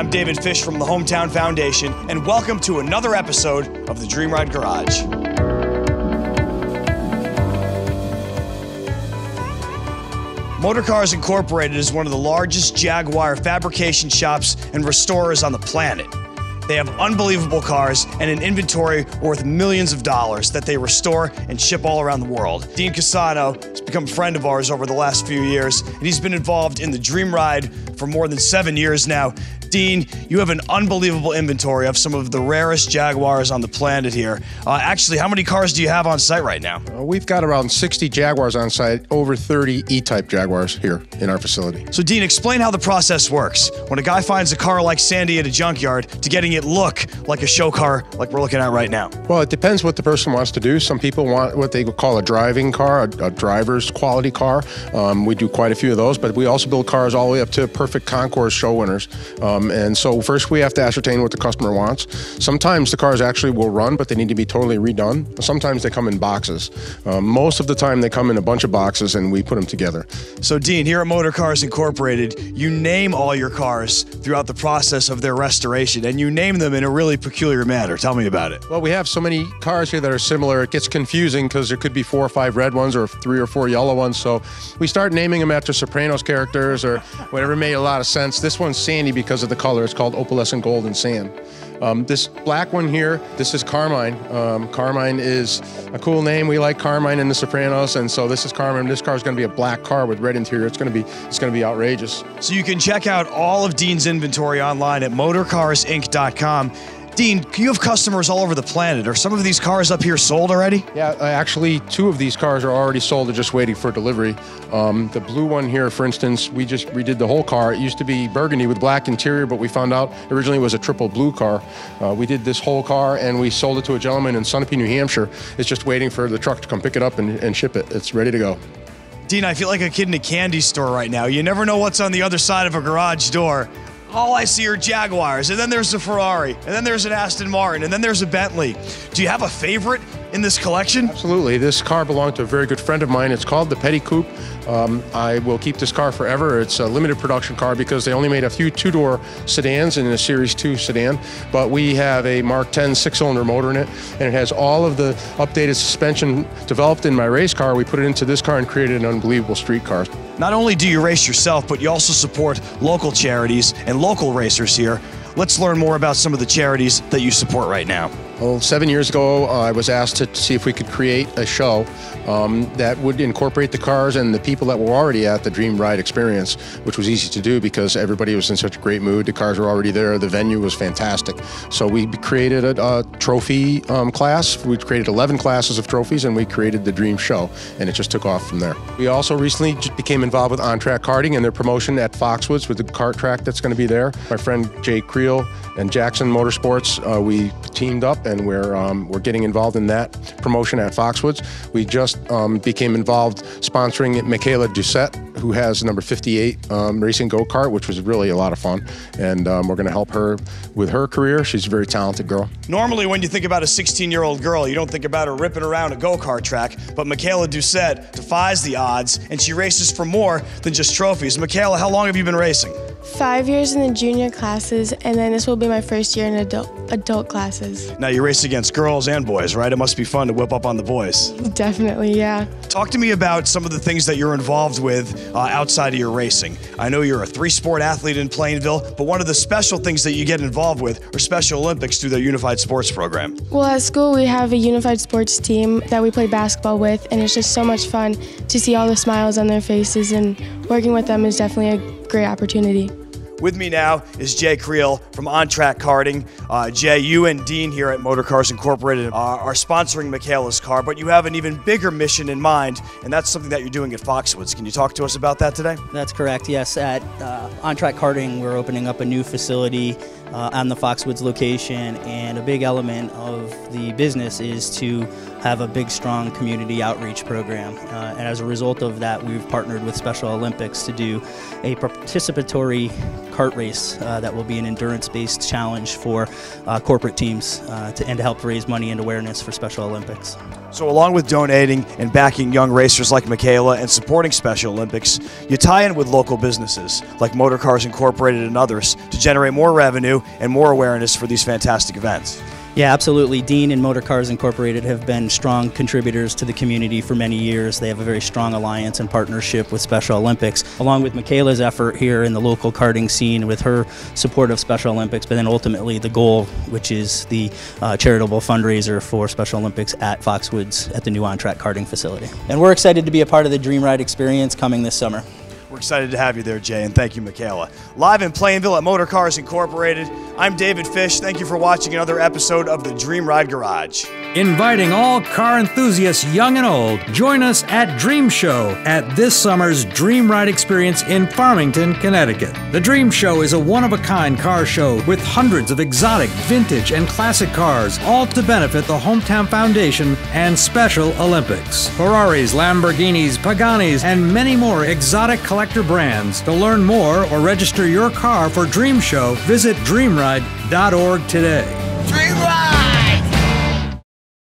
I'm David Fish from the Hometown Foundation, and welcome to another episode of the Dream Ride Garage. Motorcars Inc. is one of the largest Jaguar fabrication shops and restorers on the planet. They have unbelievable cars and an inventory worth millions of dollars that they restore and ship all around the world. Dean Cusano has become a friend of ours over the last few years, and he's been involved in the Dream Ride for more than 7 years now. Dean, you have an unbelievable inventory of some of the rarest Jaguars on the planet here. Actually, how many cars do you have on site right now? We've got around 60 Jaguars on site, over 30 E-Type Jaguars here in our facility. So Dean, explain how the process works. When a guy finds a car like Sandy at a junkyard to getting it look like a show car like we're looking at right now. Well, it depends what the person wants to do. Some people want what they call a driving car, a driver's quality car. We do quite a few of those, but we also build cars all the way up to perfect concours show winners. And so first we have to ascertain what the customer wants. Sometimes the cars actually will run, but they need to be totally redone. Sometimes they come in boxes. Most of the time they come in a bunch of boxes and we put them together. So Dean, here at Motorcars Incorporated, you name all your cars throughout the process of their restoration, and you name them in a really peculiar manner. Tell me about it. Well, we have so many cars here that are similar. It gets confusing because there could be 4 or 5 red ones or 3 or 4 yellow ones. So we start naming them after Sopranos characters or whatever made a lot of sense. This one's Sandy because of the color. It's called Opalescent Gold and Sand. This black one here, this is Carmine. Carmine is a cool name. We like Carmine in the Sopranos, and so this is Carmine. This car is going to be a black car with red interior. It's going to be outrageous. So you can check out all of Dean's inventory online at motorcarsinc.com. Dean, you have customers all over the planet. Are some of these cars up here sold already? Yeah, actually 2 of these cars are already sold. They're just waiting for delivery. The blue one here, for instance, we just redid the whole car. It used to be burgundy with black interior, but we found out originally it was a triple blue car. We did this whole car and we sold it to a gentleman in Sunapee, New Hampshire. It's just waiting for the truck to come pick it up and ship it. It's ready to go. Dean, I feel like a kid in a candy store right now. You never know what's on the other side of a garage door. All I see are Jaguars, and then there's a Ferrari, and then there's an Aston Martin, and then there's a Bentley. Do you have a favorite in this collection? Absolutely. This car belonged to a very good friend of mine. It's called the Petty Coupe. I will keep this car forever. It's a limited production car because they only made a few 2-door sedans in a Series 2 sedan, but we have a Mark 10 6-cylinder motor in it, and it has all of the updated suspension developed in my race car. We put it into this car and created an unbelievable street car. Not only do you race yourself, but you also support local charities and local racers here. Let's learn more about some of the charities that you support right now. Well, 7 years ago, I was asked to see if we could create a show that would incorporate the cars and the people that were already at the Dream Ride experience, which was easy to do because everybody was in such a great mood. The cars were already there. The venue was fantastic. So we created a trophy class. We created 11 classes of trophies, and we created the Dream Show, and it just took off from there. We also recently became involved with on-track karting and their promotion at Foxwoods with the kart track that's going to be there. My friend Jay Creel and Jackson Motorsports, we teamed up, and we're getting involved in that promotion at Foxwoods. We just became involved sponsoring Mikaela Doucet, who has number 58 racing go-kart, which was really a lot of fun, and we're going to help her with her career. She's a very talented girl. Normally when you think about a 16-year-old girl, you don't think about her ripping around a go-kart track, but Mikaela Doucet defies the odds, and she races for more than just trophies. Mikaela, how long have you been racing? 5 years in the junior classes, and then this will be my first year in adult classes. Now you race against girls and boys, right? It must be fun to whip up on the boys. Definitely, yeah. Talk to me about some of the things that you're involved with outside of your racing. I know you're a 3-sport athlete in Plainville, but one of the special things that you get involved with are Special Olympics through their Unified Sports program. Well, at school we have a unified sports team that we play basketball with, and it's just so much fun to see all the smiles on their faces, and working with them is definitely a great opportunity. With me now is Jay Creel from On Track Karting. Jay, you and Dean here at Motorcars Incorporated are sponsoring Mikaela's car, but you have an even bigger mission in mind, and that's something that you're doing at Foxwoods. Can you talk to us about that today? That's correct, yes. At On Track Karting, we're opening up a new facility on the Foxwoods location, and a big element of the business is to have a big, strong community outreach program. And as a result of that, we've partnered with Special Olympics to do a participatory kart race that will be an endurance-based challenge for corporate teams and to help raise money and awareness for Special Olympics. So along with donating and backing young racers like Mikaela and supporting Special Olympics, you tie in with local businesses like Motorcars Incorporated and others to generate more revenue and more awareness for these fantastic events. Yeah, absolutely. Dean and Motorcars Incorporated have been strong contributors to the community for many years. They have a very strong alliance and partnership with Special Olympics, along with Mikaela's effort here in the local karting scene with her support of Special Olympics, but then ultimately the goal, which is the charitable fundraiser for Special Olympics at Foxwoods at the new on-track karting facility. And we're excited to be a part of the Dream Ride experience coming this summer. We're excited to have you there, Jay, and thank you, Mikaela. Live in Plainville at Motorcars Incorporated, I'm David Fish. Thank you for watching another episode of the Dream Ride Garage. Inviting all car enthusiasts, young and old, join us at Dream Show at this summer's Dream Ride experience in Farmington, Connecticut. The Dream Show is a one-of-a-kind car show with hundreds of exotic, vintage, and classic cars, all to benefit the Hometown Foundation and Special Olympics. Ferraris, Lamborghinis, Paganis, and many more exotic collector brands. To learn more or register your car for Dream Show, visit dreamride.org today. Dream Ride!